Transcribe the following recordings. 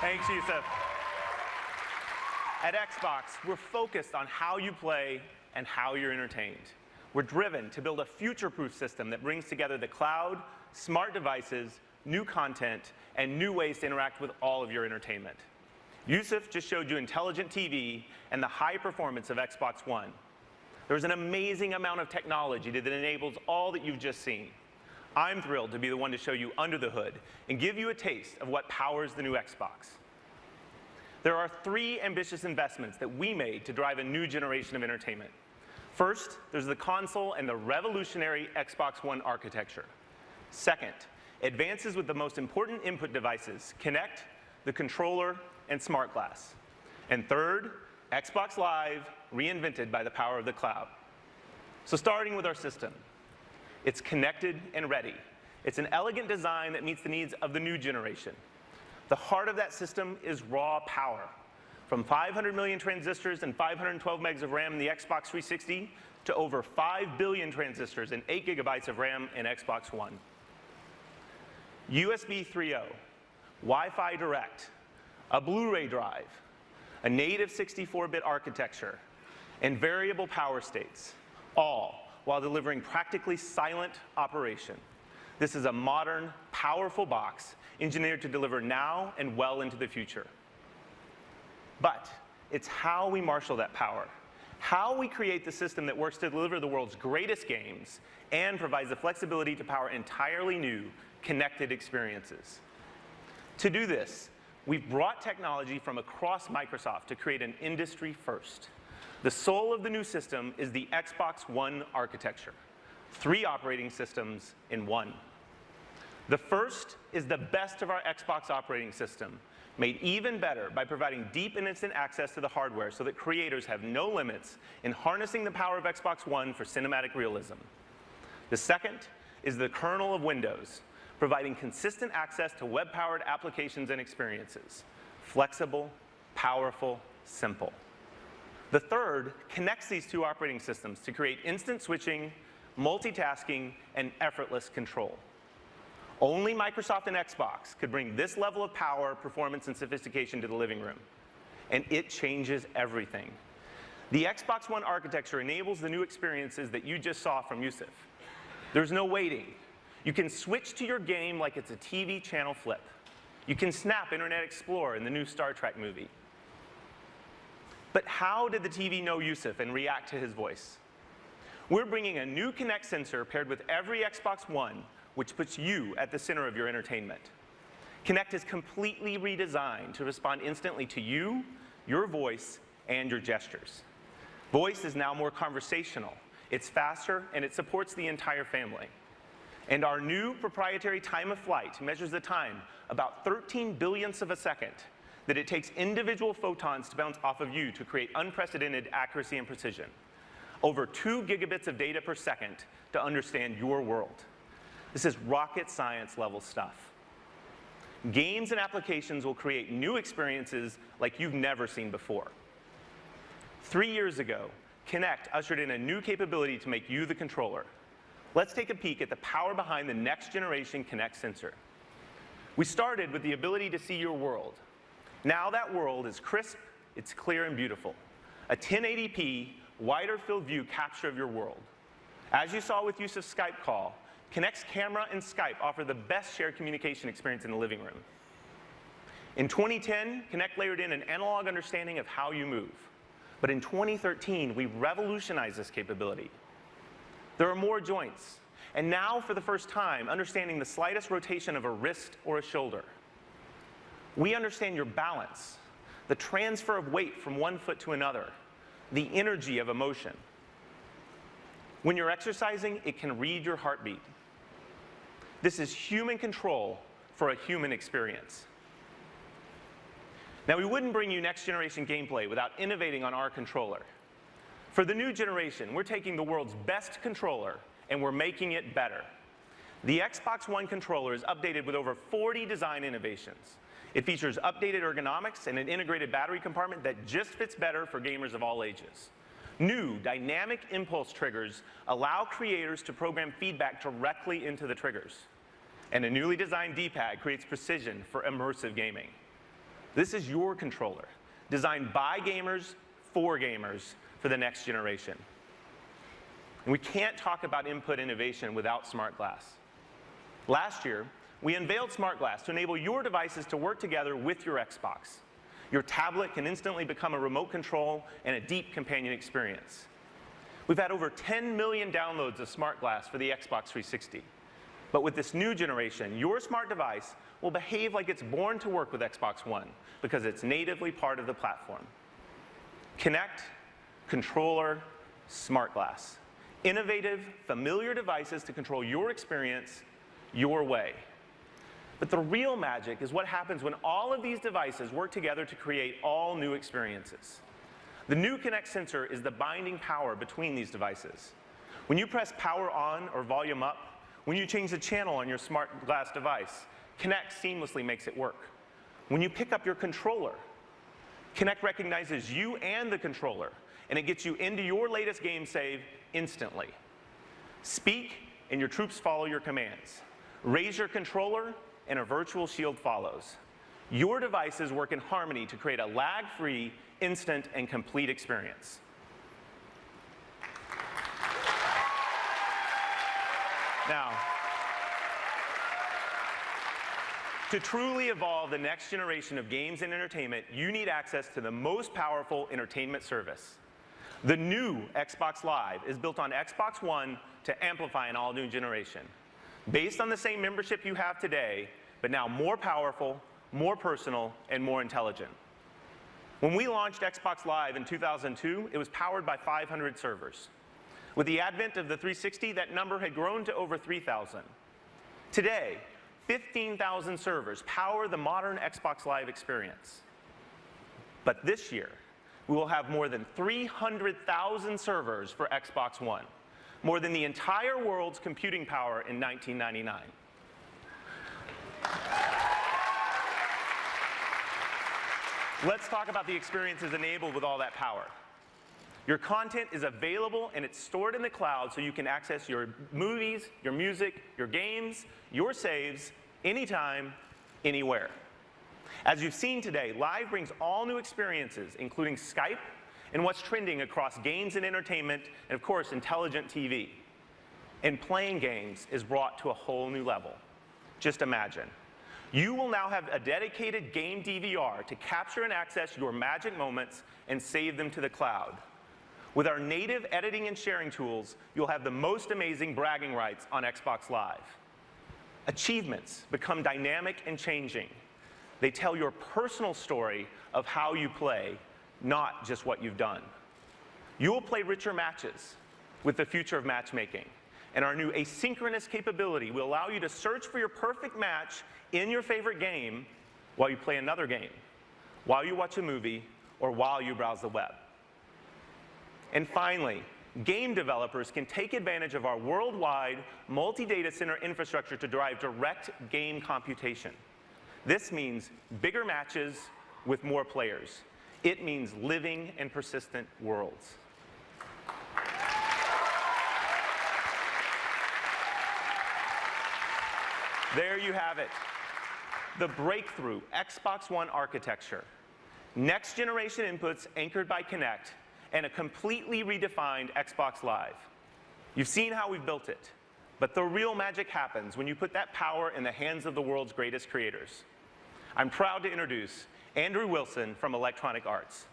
Thanks, Yusuf. At Xbox, we're focused on how you play and how you're entertained. We're driven to build a future-proof system that brings together the cloud, smart devices, new content, and new ways to interact with all of your entertainment. Yusuf just showed you intelligent TV and the high performance of Xbox One. There's an amazing amount of technology that enables all that you've just seen. I'm thrilled to be the one to show you under the hood and give you a taste of what powers the new Xbox. There are 3 ambitious investments that we made to drive a new generation of entertainment. First, there's the console and the revolutionary Xbox One architecture. Second, advances with the most important input devices, Kinect, the controller, and Smart Glass. And third, Xbox Live, reinvented by the power of the cloud. So starting with our system. It's connected and ready. It's an elegant design that meets the needs of the new generation. The heart of that system is raw power. From 500 million transistors and 512 megs of RAM in the Xbox 360 to over 5 billion transistors and 8 gigabytes of RAM in Xbox One. USB 3.0, Wi-Fi Direct, a Blu-ray drive, a native 64-bit architecture, and variable power states, all while delivering practically silent operation. This is a modern, powerful box engineered to deliver now and well into the future. But it's how we marshal that power, how we create the system that works to deliver the world's greatest games and provides the flexibility to power entirely new, connected experiences. To do this, we've brought technology from across Microsoft to create an industry first. The soul of the new system is the Xbox One architecture, 3 operating systems in one. The first is the best of our Xbox operating system, made even better by providing deep and instant access to the hardware so that creators have no limits in harnessing the power of Xbox One for cinematic realism. The second is the kernel of Windows, providing consistent access to web-powered applications and experiences. Flexible, powerful, simple. The third connects these 2 operating systems to create instant switching, multitasking, and effortless control. Only Microsoft and Xbox could bring this level of power, performance, and sophistication to the living room. And it changes everything. The Xbox One architecture enables the new experiences that you just saw from Yusuf. There's no waiting. You can switch to your game like it's a TV channel flip. You can snap Internet Explorer in the new Star Trek movie. But how did the TV know Yusuf and react to his voice? We're bringing a new Kinect sensor paired with every Xbox One, which puts you at the center of your entertainment. Kinect is completely redesigned to respond instantly to you, your voice, and your gestures. Voice is now more conversational. It's faster, and it supports the entire family. And our new proprietary time of flight measures the time about 13 billionths of a second that it takes individual photons to bounce off of you to create unprecedented accuracy and precision. Over 2 gigabits of data per second to understand your world. This is rocket science level stuff. Games and applications will create new experiences like you've never seen before. 3 years ago, Kinect ushered in a new capability to make you the controller. Let's take a peek at the power behind the next generation Kinect sensor. We started with the ability to see your world. Now that world is crisp, it's clear and beautiful. A 1080p, wider field view capture of your world. As you saw with Yusuf's Skype call, Kinect's camera and Skype offer the best shared communication experience in the living room. In 2010, Kinect layered in an analog understanding of how you move. But in 2013, we revolutionized this capability. There are more joints, and now for the first time, understanding the slightest rotation of a wrist or a shoulder. We understand your balance, the transfer of weight from one foot to another, the energy of emotion. When you're exercising, it can read your heartbeat. This is human control for a human experience. Now, we wouldn't bring you next generation gameplay without innovating on our controller. For the new generation, we're taking the world's best controller and we're making it better. The Xbox One controller is updated with over 40 design innovations. It features updated ergonomics and an integrated battery compartment that just fits better for gamers of all ages. New dynamic impulse triggers allow creators to program feedback directly into the triggers. And a newly designed D-pad creates precision for immersive gaming. This is your controller, designed by gamers for gamers for the next generation. And we can't talk about input innovation without Smart Glass. Last year, we unveiled Smart Glass to enable your devices to work together with your Xbox. Your tablet can instantly become a remote control and a deep companion experience. We've had over 10 million downloads of Smart Glass for the Xbox 360. But with this new generation, your smart device will behave like it's born to work with Xbox One because it's natively part of the platform. Kinect, controller, Smart Glass. Innovative, familiar devices to control your experience your way. But the real magic is what happens when all of these devices work together to create all new experiences. The new Kinect sensor is the binding power between these devices. When you press power on or volume up, when you change the channel on your Smart Glass device, Kinect seamlessly makes it work. When you pick up your controller, Kinect recognizes you and the controller, and it gets you into your latest game save instantly. Speak, and your troops follow your commands. Raise your controller, and a virtual shield follows. Your devices work in harmony to create a lag-free, instant, and complete experience. Now, to truly evolve the next generation of games and entertainment, you need access to the most powerful entertainment service. The new Xbox Live is built on Xbox One to amplify an all-new generation. Based on the same membership you have today, but now more powerful, more personal, and more intelligent. When we launched Xbox Live in 2002, it was powered by 500 servers. With the advent of the 360, that number had grown to over 3,000. Today, 15,000 servers power the modern Xbox Live experience. But this year, we will have more than 300,000 servers for Xbox One, more than the entire world's computing power in 1999. Let's talk about the experiences enabled with all that power. Your content is available and it's stored in the cloud so you can access your movies, your music, your games, your saves, anytime, anywhere. As you've seen today, Live brings all new experiences, including Skype and what's trending across games and entertainment, and of course, intelligent TV. And playing games is brought to a whole new level. Just imagine. You will now have a dedicated game DVR to capture and access your magic moments and save them to the cloud. With our native editing and sharing tools, you'll have the most amazing bragging rights on Xbox Live. Achievements become dynamic and changing. They tell your personal story of how you play, not just what you've done. You will play richer matches with the future of matchmaking. And our new asynchronous capability will allow you to search for your perfect match in your favorite game while you play another game, while you watch a movie, or while you browse the web. And finally, game developers can take advantage of our worldwide multi-data center infrastructure to drive direct game computation. This means bigger matches with more players. It means living and persistent worlds. There you have it. The breakthrough Xbox One architecture. Next generation inputs anchored by Kinect, and a completely redefined Xbox Live. You've seen how we've built it, but the real magic happens when you put that power in the hands of the world's greatest creators. I'm proud to introduce Andrew Wilson from Electronic Arts.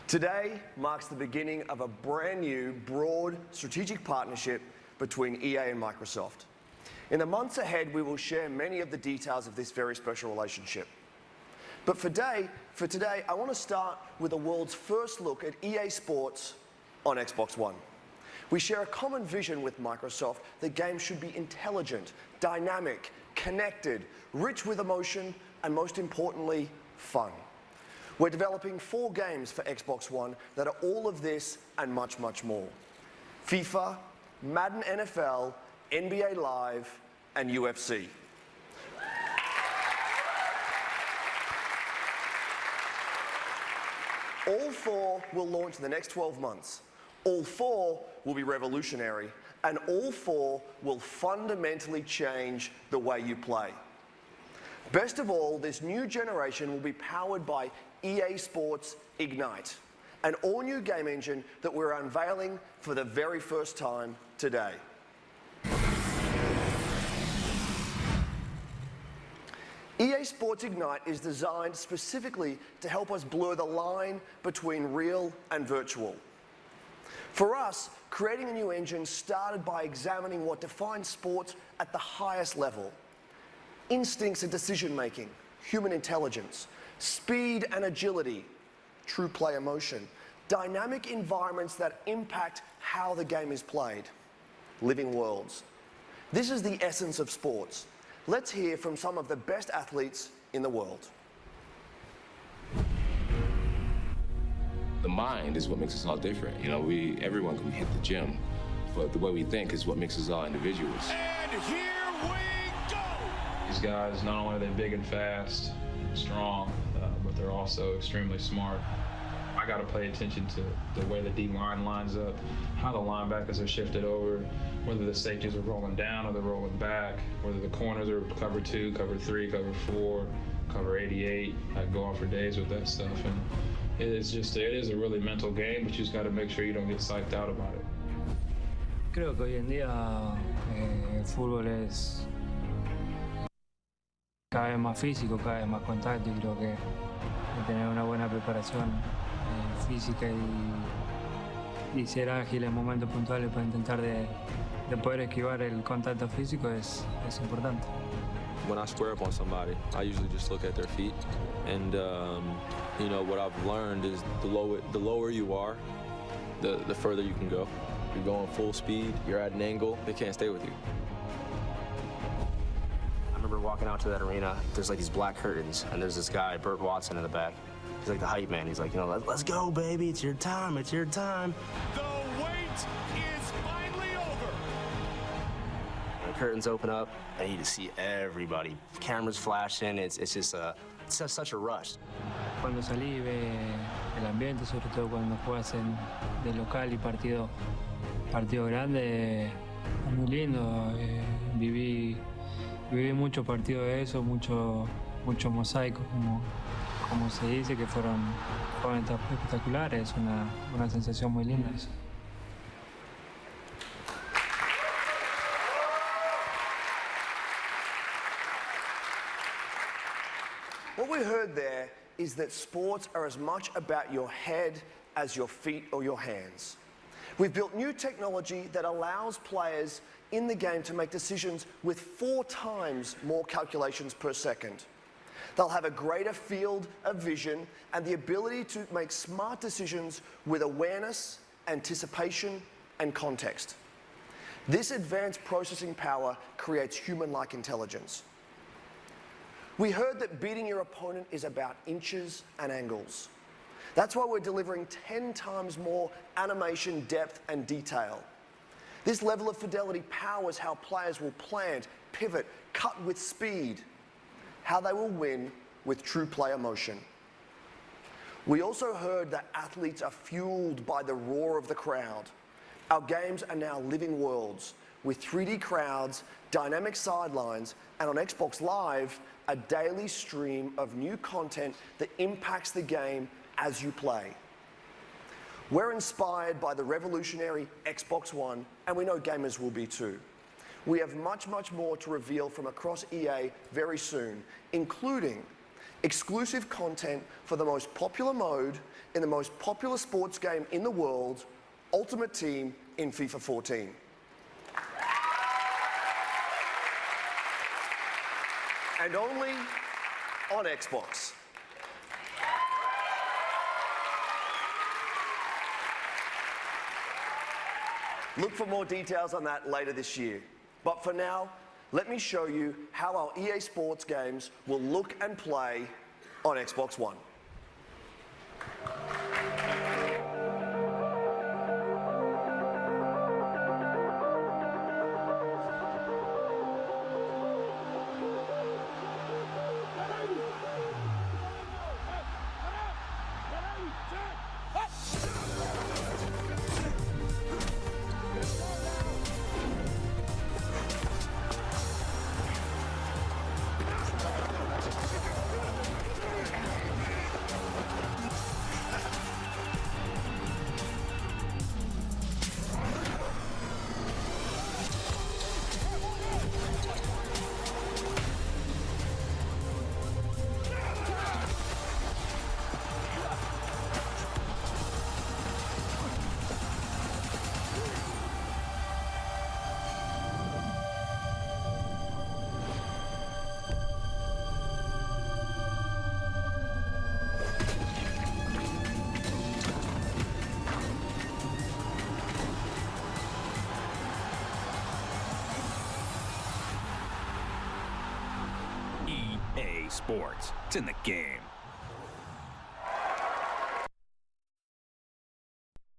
Today marks the beginning of a brand new, broad, strategic partnership between EA and Microsoft. In the months ahead, we will share many of the details of this very special relationship. But for today, I want to start with the world's first look at EA Sports on Xbox One. We share a common vision with Microsoft that games should be intelligent, dynamic, connected, rich with emotion, and most importantly, fun. We're developing 4 games for Xbox One that are all of this and much, much more. FIFA, Madden NFL, NBA Live, and UFC. All 4 will launch in the next 12 months. All 4 will be revolutionary, and all 4 will fundamentally change the way you play. Best of all, this new generation will be powered by EA Sports Ignite, an all-new game engine that we're unveiling for the very first time today. EA Sports Ignite is designed specifically to help us blur the line between real and virtual. For us, creating a new engine started by examining what defines sports at the highest level. Instincts and decision-making, human intelligence, speed and agility, true player motion, dynamic environments that impact how the game is played, living worlds. This is the essence of sports. Let's hear from some of the best athletes in the world. The mind is what makes us all different. You know, everyone can hit the gym, but the way we think is what makes us all individuals. And here we go! These guys, not only are they big and fast, strong, but they're also extremely smart. I got to pay attention to the way the D-line lines up, how the linebackers are shifted over, whether the safeties are rolling down or they're rolling back, whether the corners are cover 2, cover 3, cover 4, cover 88. I go on for days with that stuff. And it is a really mental game, but you just got to make sure you don't get psyched out about it. Creo que hoy en día el fútbol es cada vez más físico, cada vez más contacto, y creo que hay que tener una buena preparación física y ser ágil en momentos puntuales para intentar de poder esquivar el contacto físico es importante. When I square up on somebody, I usually just look at their feet, and you know, what I've learned is the lower you are, the further you can go. You're going full speed, you're at an angle, they can't stay with you. I remember walking out to that arena, there's like these black curtains, and there's this guy, Burt Watson, in the back. He's like the hype man. He's like, you know, let's go, baby. It's your time. It's your time. The wait is finally over. The curtains open up, and you just see everybody. Cameras flashing. It's just such a rush. Cuando salí ve el ambiente, sobre todo cuando juegas de local y partido grande, es muy lindo. Viví muchos partidos de eso, mucho mosaico, como se dice, que fueron espectaculares, una sensación muy linda eso. What we heard there is that sports are as much about your head as your feet or your hands. We've built new technology that allows players in the game to make decisions with 4 times more calculations per second. They'll have a greater field of vision and the ability to make smart decisions with awareness, anticipation, and context. This advanced processing power creates human-like intelligence. We heard that beating your opponent is about inches and angles. That's why we're delivering 10 times more animation, depth, and detail. This level of fidelity powers how players will plant, pivot, cut with speed, how they will win with true player motion. We also heard that athletes are fueled by the roar of the crowd. Our games are now living worlds with 3D crowds, dynamic sidelines, and on Xbox Live, a daily stream of new content that impacts the game as you play. We're inspired by the revolutionary Xbox One, and we know gamers will be too. We have much, much more to reveal from across EA very soon, including exclusive content for the most popular mode in the most popular sports game in the world, Ultimate Team in FIFA 14. And only on Xbox. Look for more details on that later this year. But for now, let me show you how our EA Sports games will look and play on Xbox One. sports. It's in the game.